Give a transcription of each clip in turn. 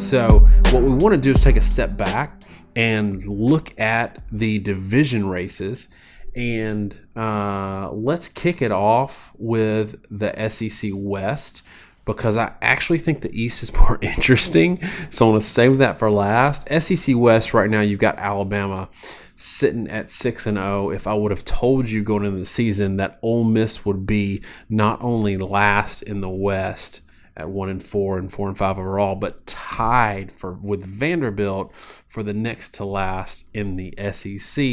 So what we want to do is take a step back and look at the division races. And let's kick it off with the SEC West because I actually think the East is more interesting. So I want to save that for last. SEC West right now, you've got Alabama sitting at 6-0. If I would have told you going into the season that Ole Miss would be not only last in the West at 1-4 and 4-5 overall, but tied with Vanderbilt for the next to last in the SEC.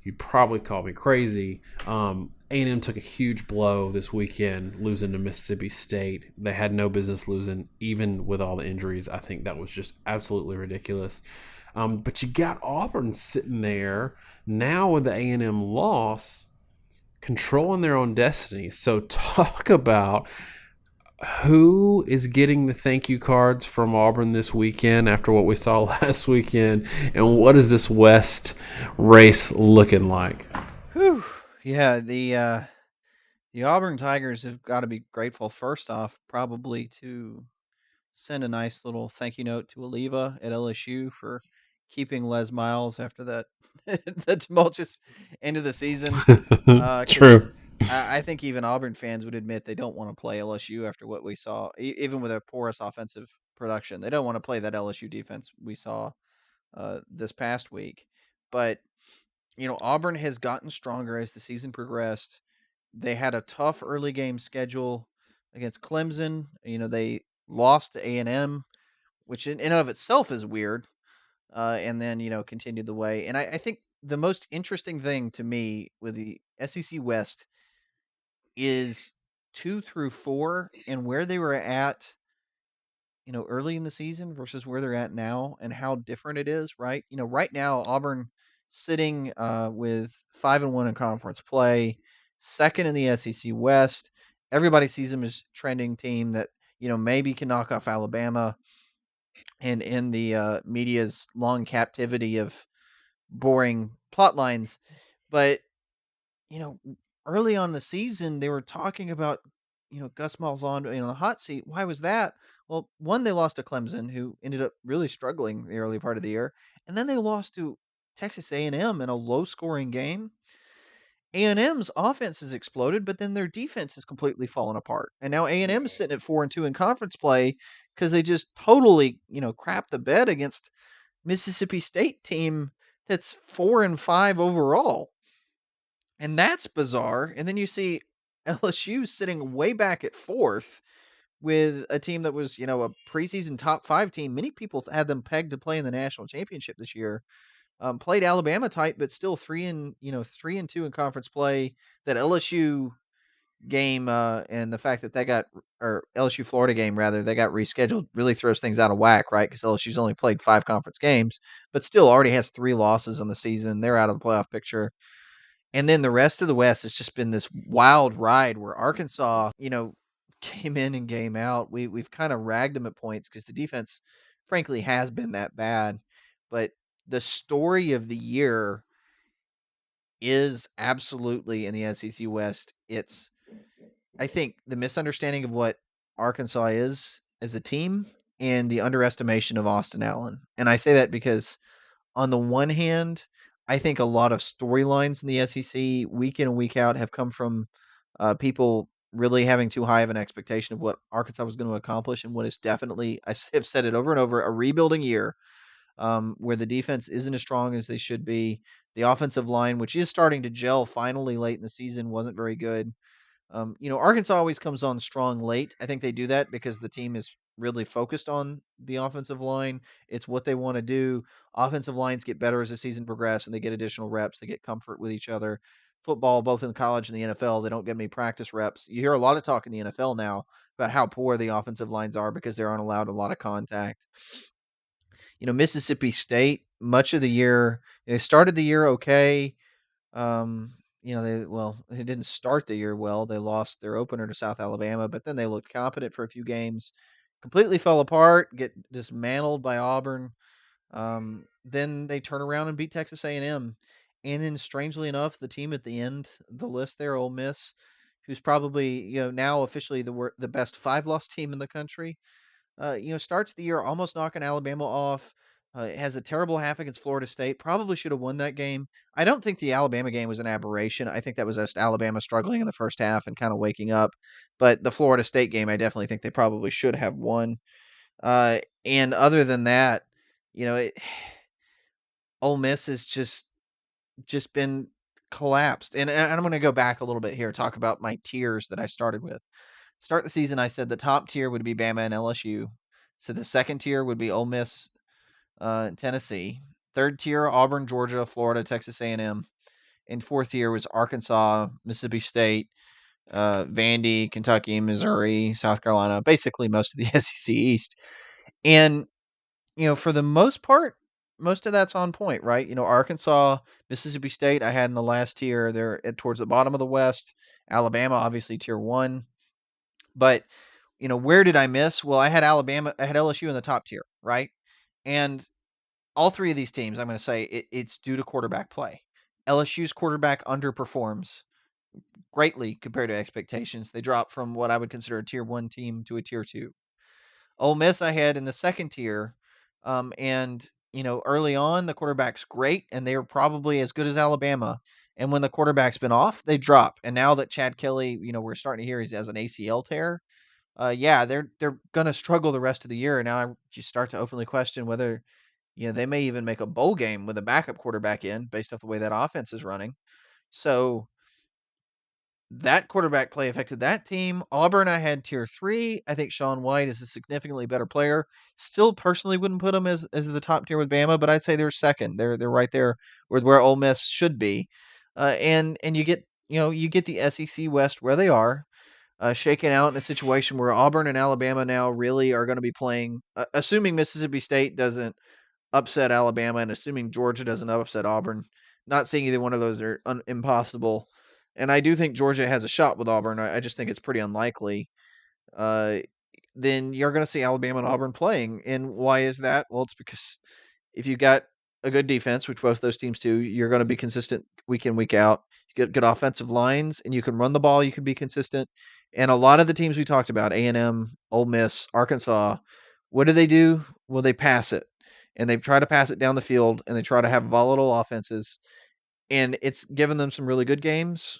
You probably call me crazy. A&M took a huge blow this weekend, losing to Mississippi State. They had no business losing, even with all the injuries. I think that was just absolutely ridiculous. But you got Auburn sitting there now with the A&M loss, controlling their own destiny. So talk about who is getting the thank you cards from Auburn this weekend after what we saw last weekend, and what is this West race looking like? Whew. Yeah, the Auburn Tigers have got to be grateful first off, probably to send a nice little thank you note to Oliva at LSU for keeping Les Miles after that the tumultuous end of the season. True. Because I think even Auburn fans would admit they don't want to play LSU after what we saw, even with a porous offensive production. They don't want to play that LSU defense we saw this past week. But Auburn has gotten stronger as the season progressed. They had a tough early game schedule against Clemson. They lost to A&M, which in and of itself is weird. And then, continued the way. And I think the most interesting thing to me with the SEC West is 2 through 4 and where they were at, early in the season versus where they're at now and how different it is, right? Right now, Auburn sitting with 5-1 in conference play, second in the SEC West. Everybody sees them as trending team that, maybe can knock off Alabama and in the media's long captivity of boring plot lines. But, you know, early on the season, they were talking about, Gus Malzahn, the hot seat. Why was that? Well, one, they lost to Clemson, who ended up really struggling the early part of the year, and then they lost to Texas A&M in a low-scoring game. A&M's offense has exploded, but then their defense has completely fallen apart. And now A&M is sitting at 4-2 in conference play because they just totally, crap the bed against Mississippi State team that's 4-5 overall. And that's bizarre. And then you see LSU sitting way back at fourth with a team that was, a preseason top 5 team. Many people had them pegged to play in the national championship this year. Played Alabama tight, but still 3-2 in conference play. That LSU game and the fact that they got, or LSU Florida game rather, they got rescheduled really throws things out of whack, right? Because LSU's only played 5 conference games, but still already has 3 losses on the season. They're out of the playoff picture. And then the rest of the West has just been this wild ride where Arkansas, came in and game out. We've kind of ragged them at points because the defense, frankly, has been that bad. But the story of the year is absolutely in the SEC West. It's, I think, the misunderstanding of what Arkansas is as a team and the underestimation of Austin Allen. And I say that because, on the one hand, I think a lot of storylines in the SEC week in and week out have come from people really having too high of an expectation of what Arkansas was going to accomplish, and what is definitely, have said it over and over, a rebuilding year where the defense isn't as strong as they should be. The offensive line, which is starting to gel finally late in the season, wasn't very good. Arkansas always comes on strong late. I think they do that because the team is really focused on the offensive line. It's what they want to do. Offensive lines get better as the season progresses and they get additional reps. They get comfort with each other. Football, both in college and the NFL, they don't get many practice reps. You hear a lot of talk in the NFL now about how poor the offensive lines are because they aren't allowed a lot of contact. Mississippi State, much of the year, they started the year okay. They didn't start the year well. They lost their opener to South Alabama, but then they looked competent for a few games. Completely fell apart, get dismantled by Auburn. Then they turn around and beat Texas A&M. And then, strangely enough, the team at the end of the list there, Ole Miss, who's probably now officially the best 5-loss team in the country. Starts the year almost knocking Alabama off. It has a terrible half against Florida State. Probably should have won that game. I don't think the Alabama game was an aberration. I think that was just Alabama struggling in the first half and kind of waking up. But the Florida State game, I definitely think they probably should have won. And other than that, you know, it, Ole Miss has just been collapsed. And I'm going to go back a little bit here, talk about my tiers that I started with. Start the season, I said the top tier would be Bama and LSU. So the second tier would be Ole Miss, Tennessee. Third tier, Auburn, Georgia, Florida, Texas A&M. And fourth tier was Arkansas, Mississippi State, Vandy, Kentucky, Missouri, South Carolina, basically most of the SEC East. And, for the most part, most of that's on point, right? Arkansas, Mississippi State, I had in the last tier. They're towards the bottom of the West. Alabama, obviously, tier 1. But, where did I miss? Well, I had LSU in the top tier, right? And all three of these teams, I'm going to say it's due to quarterback play. LSU's quarterback underperforms greatly compared to expectations. They drop from what I would consider a tier 1 team to a tier 2. Ole Miss I had in the second tier. And, early on, the quarterback's great, and they were probably as good as Alabama. And when the quarterback's been off, they drop. And now that Chad Kelly, we're starting to hear he has an ACL tear. They're gonna struggle the rest of the year. And now you start to openly question whether, they may even make a bowl game with a backup quarterback in, based off the way that offense is running. So that quarterback play affected that team. Auburn, I had tier 3. I think Sean White is a significantly better player. Still, personally, wouldn't put him as the top tier with Bama, but I'd say they're second. They're right there with where Ole Miss should be. And you get the SEC West where they are, shaken out in a situation where Auburn and Alabama now really are going to be playing, assuming Mississippi State doesn't upset Alabama and assuming Georgia doesn't upset Auburn. Not saying either one of those are impossible. And I do think Georgia has a shot with Auburn. I just think it's pretty unlikely. Then you're going to see Alabama and Auburn playing. And why is that? Well, it's because if you got a good defense, which both those teams do, you're going to be consistent week in, week out. You get good offensive lines, and you can run the ball. You can be consistent. And a lot of the teams we talked about, A&M, Ole Miss, Arkansas, what do? Well, they pass it. And they try to pass it down the field, and they try to have volatile offenses. And it's given them some really good games,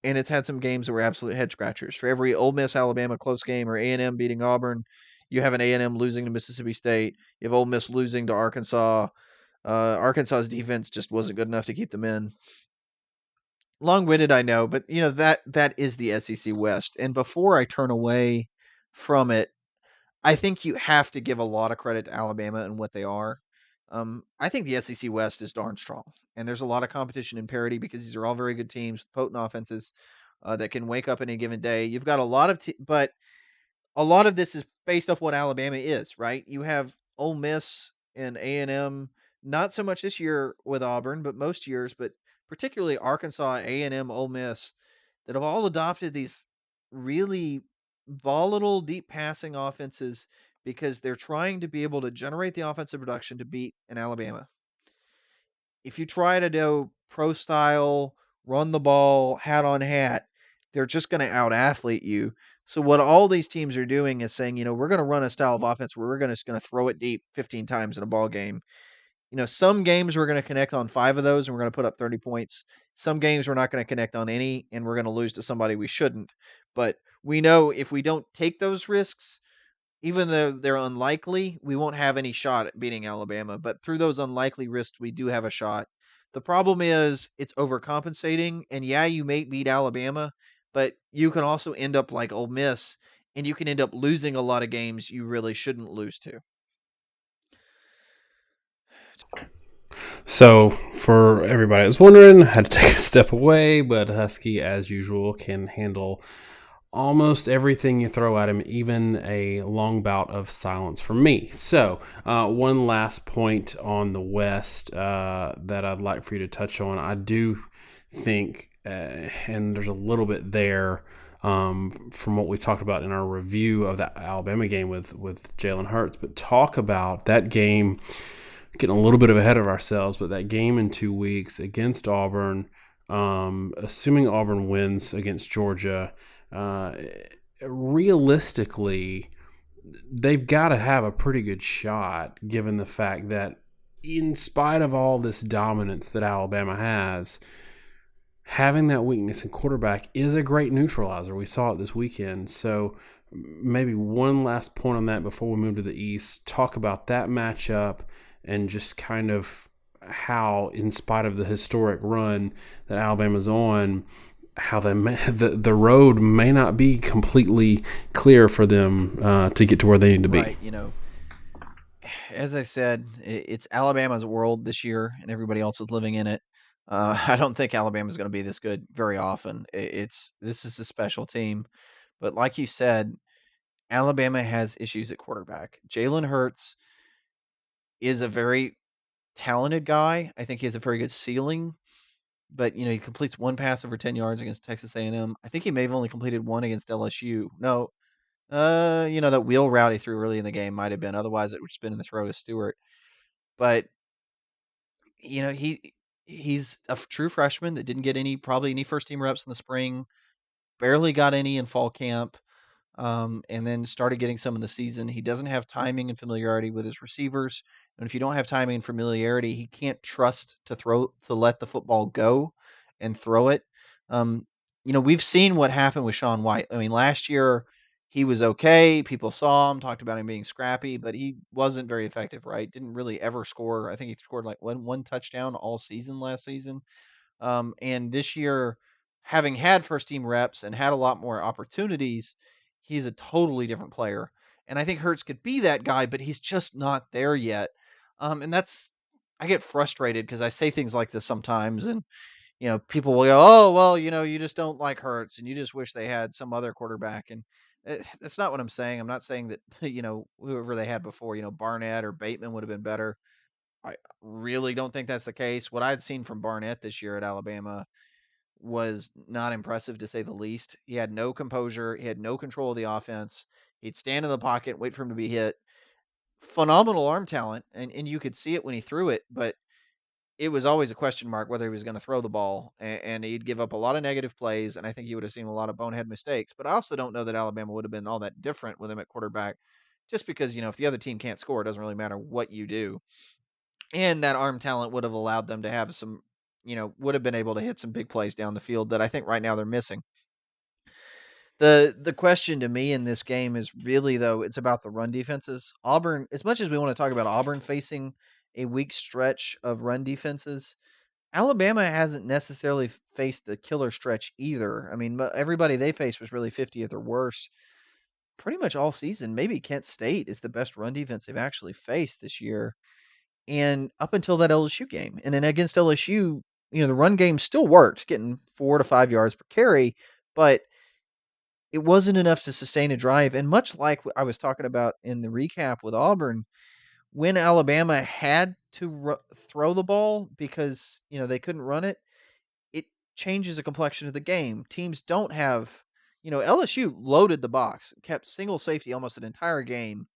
and it's had some games that were absolute head scratchers. For every Ole Miss Alabama close game or A&M beating Auburn, you have an A&M losing to Mississippi State. You have Ole Miss losing to Arkansas. Arkansas's defense just wasn't good enough to keep them in. Long-winded, I know, but that is the SEC West. And before I turn away from it, I think you have to give a lot of credit to Alabama and what they are. I think the SEC West is darn strong, and there's a lot of competition and parity because these are all very good teams, potent offenses that can wake up any given day. You've got a lot of, but a lot of this is based off what Alabama is, right? You have Ole Miss and A&M, not so much this year with Auburn, but most years, but particularly Arkansas, A&M, Ole Miss, that have all adopted these really volatile, deep passing offenses because they're trying to be able to generate the offensive production to beat an Alabama. If you try to do pro style, run the ball, hat on hat, they're just going to out athlete you. So what all these teams are doing is saying, we're going to run a style of offense where we're going to throw it deep 15 times in a ball game. Some games we're going to connect on 5 of those and we're going to put up 30 points. Some games we're not going to connect on any and we're going to lose to somebody we shouldn't. But we know if we don't take those risks, even though they're unlikely, we won't have any shot at beating Alabama. But through those unlikely risks, we do have a shot. The problem is it's overcompensating. And yeah, you may beat Alabama, but you can also end up like Ole Miss, and you can end up losing a lot of games you really shouldn't lose to. So, for everybody that's wondering, I had to take a step away, but Husky, as usual, can handle almost everything you throw at him, even a long bout of silence from me. So, one last point on the West that I'd like for you to touch on. I do think, and there's a little bit there from what we talked about in our review of that Alabama game with Jalen Hurts, but talk about that game. Getting a little bit ahead of ourselves, but that game in 2 weeks against Auburn, assuming Auburn wins against Georgia, realistically, they've got to have a pretty good shot, given the fact that, in spite of all this dominance that Alabama has, having that weakness in quarterback is a great neutralizer. We saw it this weekend. So maybe one last point on that before we move to the East. Talk about that matchup and just kind of how, in spite of the historic run that Alabama's on, how the road may not be completely clear for them to get to where they need to be. Right, as I said, it's Alabama's world this year, and everybody else is living in it. I don't think Alabama's going to be this good very often. This is a special team, but like you said, Alabama has issues at quarterback. Jalen Hurts is a very talented guy. I think he has a very good ceiling, but he completes one pass over 10 yards against Texas A&M. I think he may have only completed one against LSU. No, that wheel route he threw early in the game might have been. Otherwise, it would have been in the throw to Stewart. But he's a true freshman that didn't get probably any first team reps in the spring. Barely got any in fall camp. And then started getting some in the season. He doesn't have timing and familiarity with his receivers. And if you don't have timing and familiarity, he can't trust to let the football go and throw it. We've seen what happened with Shaun White. I mean, last year he was okay. People saw him, talked about him being scrappy, but he wasn't very effective, right? Didn't really ever score. I think he scored like one touchdown all season last season. And this year, having had first team reps and had a lot more opportunities, he's a totally different player. And I think Hurts could be that guy, but he's just not there yet. And I get frustrated because I say things like this sometimes, and people will go, "Oh, well, you just don't like Hurts, and you just wish they had some other quarterback." And that's not what I'm saying. I'm not saying that whoever they had before, Barnett or Bateman would have been better. I really don't think that's the case. What I'd seen from Barnett this year at Alabama was not impressive, to say the least. He had no composure. He had no control of the offense. He'd stand in the pocket, wait for him to be hit. Phenomenal arm talent, and you could see it when he threw it, but it was always a question mark whether he was going to throw the ball, and he'd give up a lot of negative plays, and I think he would have seen a lot of bonehead mistakes. But I also don't know that Alabama would have been all that different with him at quarterback, just because, if the other team can't score, it doesn't really matter what you do. And that arm talent would have allowed them to have some, would have been able to hit some big plays down the field that I think right now they're missing. The question to me in this game is really, though, it's about the run defenses. Auburn, as much as we want to talk about Auburn facing a weak stretch of run defenses, Alabama hasn't necessarily faced a killer stretch either. I mean, everybody they faced was really 50th or worse pretty much all season. Maybe Kent State is the best run defense they've actually faced this year. And up until that LSU game. And then against LSU, the run game still worked, getting 4 to 5 yards per carry, but it wasn't enough to sustain a drive. And much like I was talking about in the recap with Auburn, when Alabama had to throw the ball because, they couldn't run it, it changes the complexion of the game. Teams don't have, LSU loaded the box, kept single safety almost an entire game,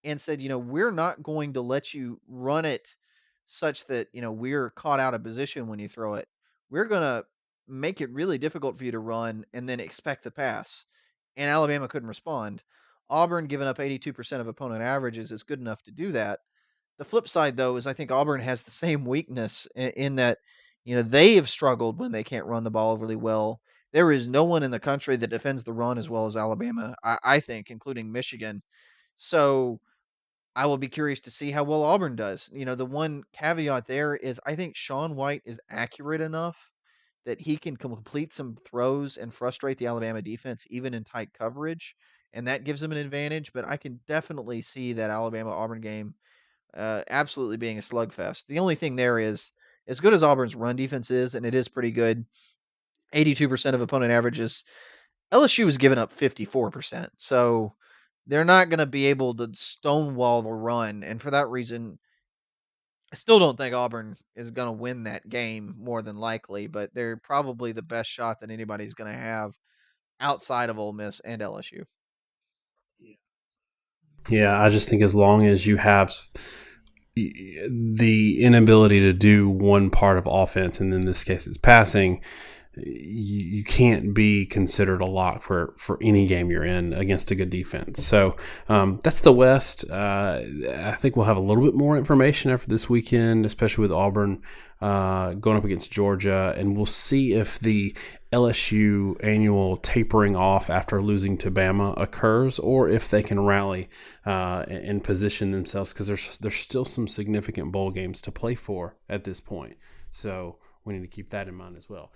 and said, we're not going to let you run it such that, we're caught out of position when you throw it. We're going to make it really difficult for you to run and then expect the pass. And Alabama couldn't respond. Auburn giving up 82% of opponent averages is good enough to do that. The flip side, though, is I think Auburn has the same weakness in that, they have struggled when they can't run the ball really well. There is no one in the country that defends the run as well as Alabama, I think, including Michigan. So I will be curious to see how well Auburn does. The one caveat there is I think Shaun White is accurate enough that he can complete some throws and frustrate the Alabama defense even in tight coverage, and that gives him an advantage. But I can definitely see that Alabama-Auburn game absolutely being a slugfest. The only thing there is, as good as Auburn's run defense is, and it is pretty good, 82% of opponent averages, LSU was giving up 54%. So they're not going to be able to stonewall the run. And for that reason, I still don't think Auburn is going to win that game more than likely, but they're probably the best shot that anybody's going to have outside of Ole Miss and LSU. Yeah, I just think as long as you have the inability to do one part of offense, and in this case it's passing, you can't be considered a lock for any game you're in against a good defense. So that's the West. I think we'll have a little bit more information after this weekend, especially with Auburn going up against Georgia, and we'll see if the LSU annual tapering off after losing to Bama occurs, or if they can rally and position themselves, because there's still some significant bowl games to play for at this point. So we need to keep that in mind as well.